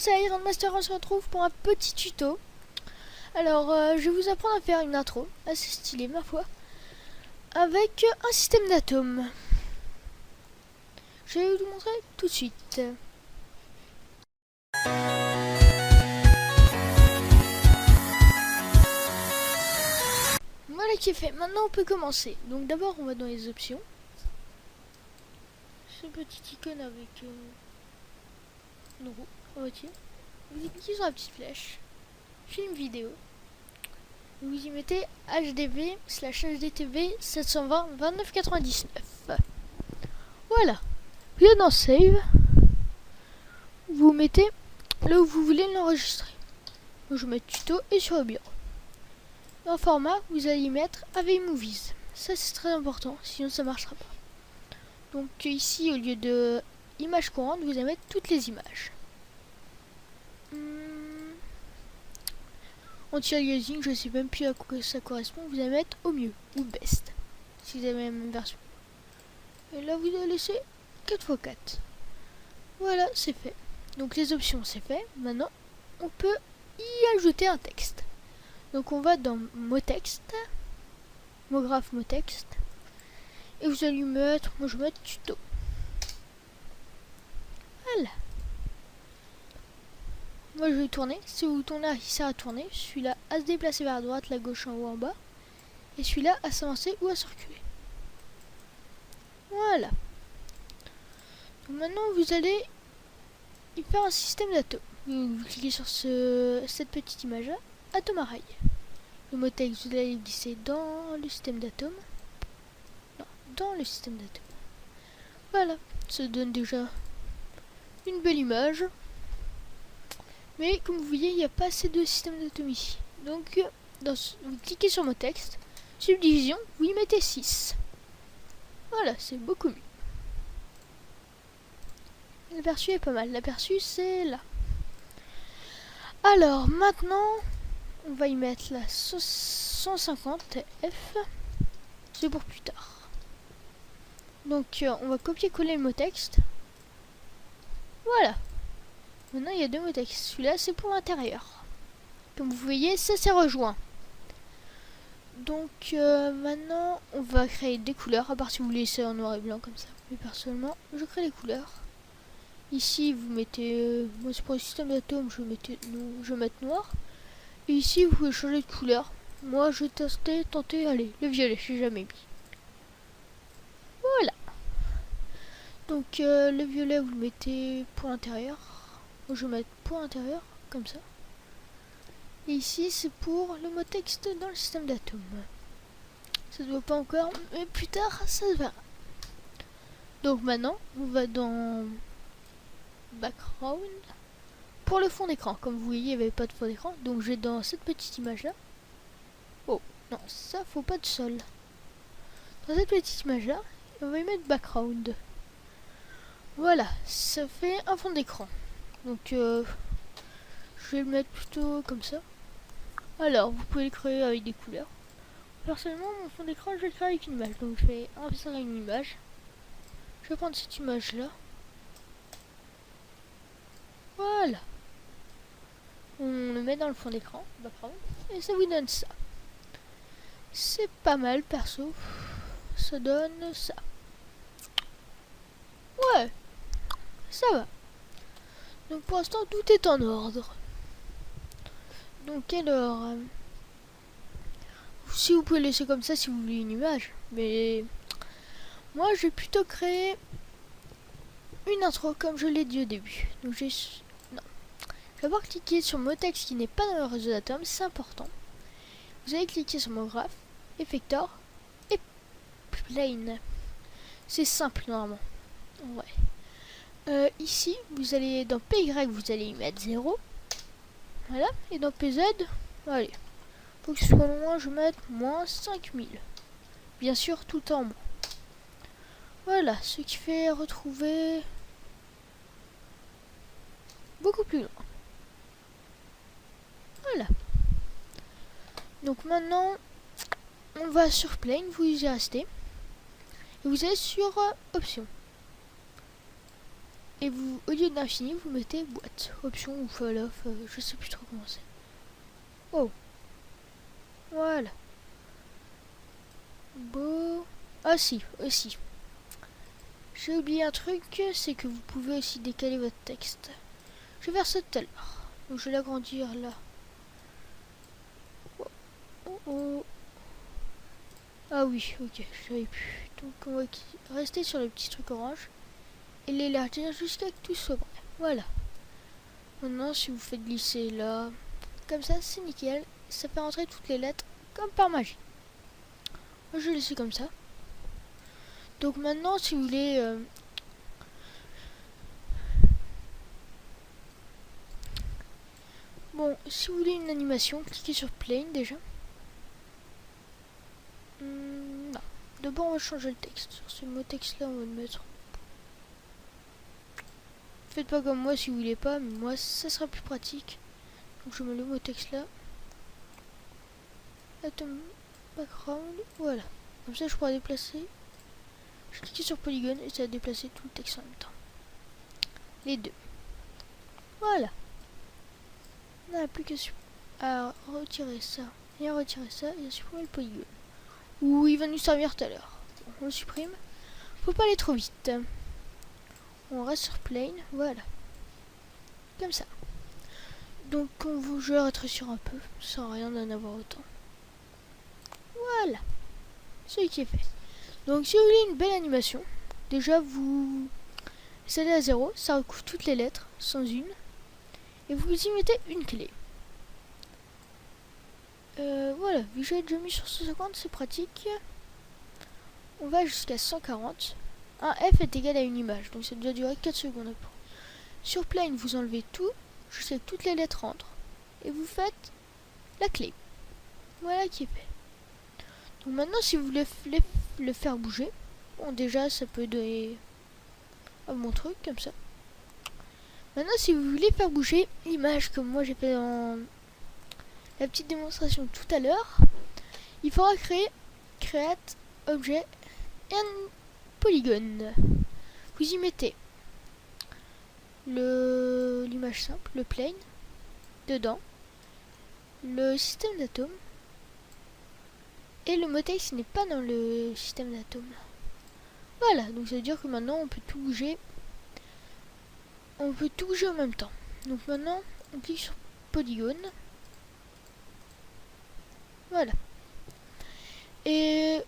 c'est Iron Master, on se retrouve pour un petit tuto. Alors, je vais vous apprendre à faire une intro, assez stylée ma foi, avec un système d'atomes. Je vais vous le montrer tout de suite. Voilà qui est fait, maintenant on peut commencer. Donc d'abord on va dans les options. Ce petit icône avec une roue en voiture. Vous cliquez sur la petite flèche. Film vidéo. Vous y mettez HDV/HDTV 720 2999. Voilà. Vous êtes dans Save. Vous mettez là où vous voulez l'enregistrer. Je vais mettre tuto et sur le bureau. En format, vous allez y mettre AV Movies. Ça c'est très important, sinon ça marchera pas. Donc ici, au lieu de images courantes, vous allez mettre toutes les images. Anti-aliasing, je sais même plus à quoi ça correspond. Vous allez mettre au mieux ou best, si vous avez la même version. Et là, vous allez laisser 4x4. Voilà, c'est fait. Donc les options, c'est fait. Maintenant, on peut y ajouter un texte. Donc on va dans mot texte, mot graphe, mot texte. Et vous allez mettre, moi je vais mettre tuto. Voilà. Moi je vais tourner. Si vous tournez, il sert à tourner. Celui-là à se déplacer vers la droite, la gauche, en haut, en bas. Et celui-là à s'avancer ou à se reculer. Voilà. Donc maintenant vous allez y faire un système d'atomes. Vous cliquez sur cette petite image là, atome array. Le mot texte, vous allez le glisser dans le système d'atomes. Non, dans le système d'atomes. Voilà. Ça donne déjà une belle image. Mais comme vous voyez, il n'y a pas assez de système d'atomes ici. Donc, vous cliquez sur mot texte, subdivision, vous y mettez 6. Voilà, c'est beaucoup mieux. L'aperçu est pas mal. L'aperçu, c'est là. Alors, maintenant, on va y mettre la 150F. C'est pour plus tard. Donc, on va copier-coller le mot texte. Voilà. Maintenant, il y a deux mots texte. Celui-là, c'est pour l'intérieur. Comme vous voyez, ça s'est rejoint. Donc, maintenant, on va créer des couleurs. À part si vous voulez laisser en noir et blanc comme ça. Mais personnellement, je crée les couleurs. Ici, vous mettez... moi, c'est pour le système d'atomes, je vais mettre noir. Et ici, vous pouvez changer de couleur. Moi, je vais tenter, allez, le violet, j'ai jamais mis. Voilà. Donc, le violet, vous le mettez pour l'intérieur. Je vais mettre pour l'intérieur, comme ça. Et ici, c'est pour le mot texte dans le système d'atomes. Ça ne se voit pas encore, mais plus tard, ça se verra. Donc maintenant, on va dans Background. Pour le fond d'écran, comme vous voyez, il n'y avait pas de fond d'écran. Donc, je vais dans cette petite image-là. Oh, non, ça, faut pas de sol. Dans cette petite image-là, on va y mettre Background. Voilà, ça fait un fond d'écran. Donc, je vais le mettre plutôt comme ça. Alors, vous pouvez le créer avec des couleurs. Personnellement, mon fond d'écran, je vais le créer avec une image. Donc, je vais insérer une image. Je vais prendre cette image-là. Voilà. On le met dans le fond d'écran, et ça vous donne ça. C'est pas mal, perso. Ça donne ça. Ouais, ça va. Donc, pour l'instant, tout est en ordre. Donc alors, si vous pouvez laisser comme ça si vous voulez une image, mais moi je vais plutôt créer une intro comme je l'ai dit au début. Donc je vais d'abord cliquer sur mot texte qui n'est pas dans le réseau d'atomes, c'est important. Vous allez cliquer sur mot graphe, effector et plane. C'est simple normalement. Ouais. Ici, vous allez dans PY, vous allez y mettre 0. Voilà, et dans PZ, allez, faut que ce soit loin, je vais mettre moins 5000. Bien sûr, tout en moins. Voilà, ce qui fait retrouver beaucoup plus loin. Voilà. Donc maintenant, on va sur Plane, vous y restez. Et vous allez sur Options. Et vous, au lieu d'infini, vous mettez boîte, option ou fall off, je sais plus trop comment c'est. Oh, voilà. Beau. Ah si, aussi. J'ai oublié un truc, c'est que vous pouvez aussi décaler votre texte. Je vais faire ça tout à l'heure. Donc je vais l'agrandir là. Oh, oh, oh. Ah oui, ok, je savais plus. Donc on va rester sur le petit truc orange et l'élargir jusqu'à ce que tout soit prêt. Voilà. Maintenant, si vous faites glisser là, comme ça, c'est nickel. Ça fait rentrer toutes les lettres comme par magie. Moi, je vais laisser comme ça. Donc maintenant, si vous voulez... Bon, si vous voulez une animation, cliquez sur Plane déjà. Non. D'abord, on va changer le texte. Sur ce mot texte là, on va le mettre. Faites pas comme moi si vous voulez pas, mais moi, ça sera plus pratique. Donc je mets le mot texte là. Atom background, voilà. Comme ça, je pourrai déplacer. Je clique sur polygone et ça va déplacer tout le texte en même temps. Les deux. Voilà. On n'a plus à retirer ça et à retirer ça et à supprimer le polygone. Ou il va nous servir tout à l'heure. Bon, on le supprime. Faut pas aller trop vite. On reste sur plane, voilà. Comme ça. Donc je vais rétrécir un peu, sans rien d'en avoir autant. Voilà. Ce qui est fait. Donc si vous voulez une belle animation, déjà vous allez à 0, ça recouvre toutes les lettres, sans une. Et vous y mettez une clé. Voilà, vu que j'ai déjà mis sur 150, c'est pratique. On va jusqu'à 140. Un F est égal à une image, donc ça doit durer 4 secondes après. Sur plane, vous enlevez tout, jusqu'à que toutes les lettres rentrent. Et vous faites la clé. Voilà qui est fait. Donc maintenant, si vous voulez le faire bouger, bon déjà ça peut donner à mon truc comme ça. Maintenant, si vous voulez faire bouger l'image comme moi j'ai fait dans la petite démonstration tout à l'heure, il faudra créer create objet and polygone. Vous y mettez l'image simple, le plane, dedans, le système d'atomes, et le mot texte n'est pas dans le système d'atomes. Voilà, donc ça veut dire que maintenant on peut tout bouger. On peut tout bouger en même temps. Donc maintenant, on clique sur polygone. Voilà. Et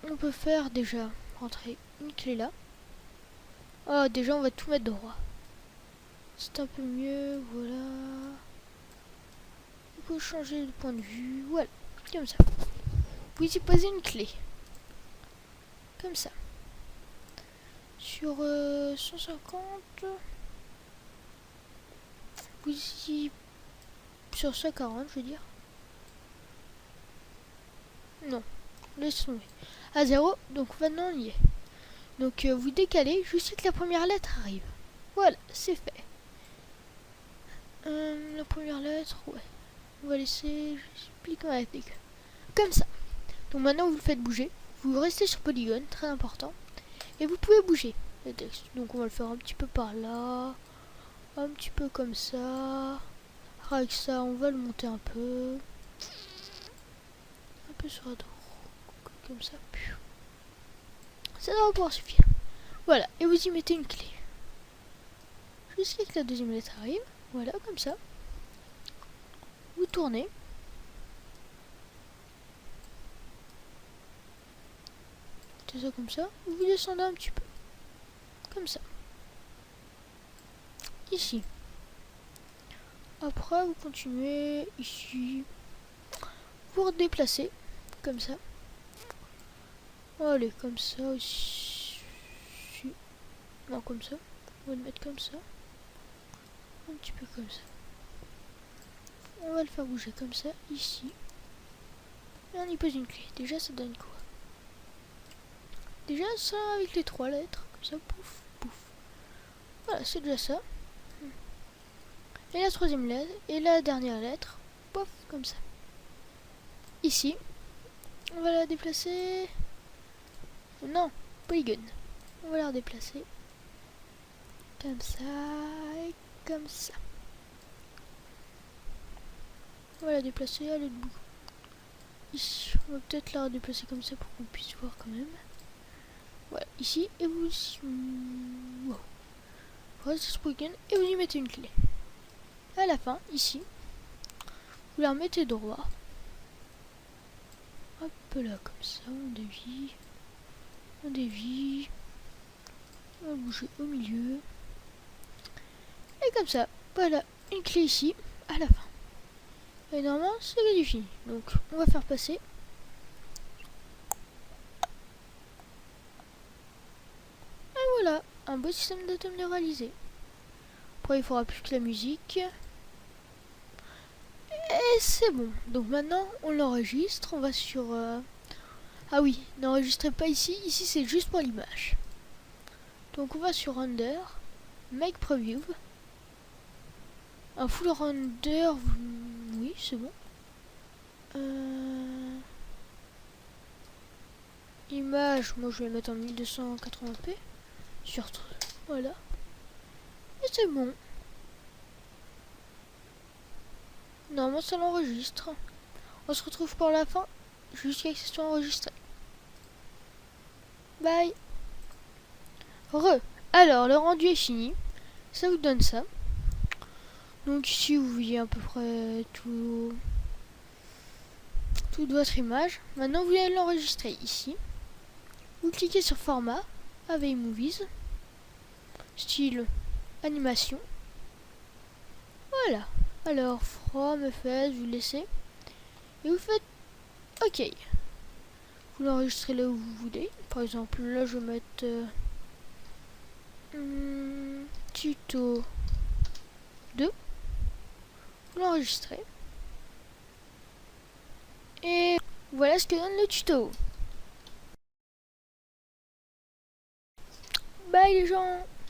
on peut faire déjà rentrer une clé là. Ah, déjà on va tout mettre droit. C'est un peu mieux, voilà. On peut changer de point de vue, voilà, comme ça. Vous y posez une clé. Comme ça. Sur 150, vous y... Sur 140, je veux dire. Non, laisse tomber. À 0, donc maintenant on y est. Donc vous décalez jusqu'à que la première lettre arrive. Voilà, c'est fait. La première lettre, ouais. On va laisser, j'explique ma technique. Comme ça. Donc maintenant vous le faites bouger. Vous restez sur polygone, très important. Et vous pouvez bouger le texte. Donc on va le faire un petit peu par là. Un petit peu comme ça. Avec ça, on va le monter un peu. Un peu sur la droite. Comme ça. Ça doit pouvoir suffire. Voilà. Et vous y mettez une clé. Jusqu'à que la deuxième lettre arrive. Voilà, comme ça. Vous tournez. C'est ça comme ça. Vous descendez un petit peu. Comme ça. Ici. Après, vous continuez ici. Vous redéplacez. Comme ça. Allez, comme ça aussi. Non, comme ça. On va le mettre comme ça. Un petit peu comme ça. On va le faire bouger comme ça, ici. Et on y pose une clé. Déjà, ça donne quoi? Déjà, ça avec les 3 lettres. Comme ça, pouf, pouf. Voilà, c'est déjà ça. Et la troisième lettre, et la dernière lettre, pouf, comme ça. Ici, on va la déplacer. Non, polygone. On va la redéplacer. Comme ça et comme ça. On va la déplacer à l'autre bout. Ici, on va peut-être la déplacer comme ça pour qu'on puisse voir quand même. Voilà, ici, et vous... Wow. Voilà, c'est ce week-end, et vous y mettez une clé. À la fin, ici, vous la remettez droit. Hop là, comme ça, on dévie. On dévie. On va bouger au milieu. Et comme ça, voilà, une clé ici, à la fin. Et normalement, c'est du fini. Donc, on va faire passer. Et voilà, un beau système d'atomes de réalisé. Après, il faudra plus que la musique. Et c'est bon. Donc maintenant, on l'enregistre. On va sur... Ah oui, n'enregistrez pas ici. Ici, c'est juste pour l'image. Donc, on va sur Render. Make Preview. Un full render. Oui, c'est bon. Image, moi je vais mettre en 1280p. Surtout, voilà. Et c'est bon. Normalement, ça l'enregistre. On se retrouve pour la fin, jusqu'à ce que ce soit enregistré. Bye. Alors, le rendu est fini. Ça vous donne ça. Donc ici, vous voyez à peu près toute votre image. Maintenant, vous allez l'enregistrer ici. Vous cliquez sur Format, avec Movies, style animation. Voilà. Alors, From, FS, vous laissez. Et vous faites OK. Vous l'enregistrez là où vous voulez. Par exemple, là, je vais mettre tuto 2. Vous l'enregistrez. Et voilà ce que donne le tuto. Bye les gens.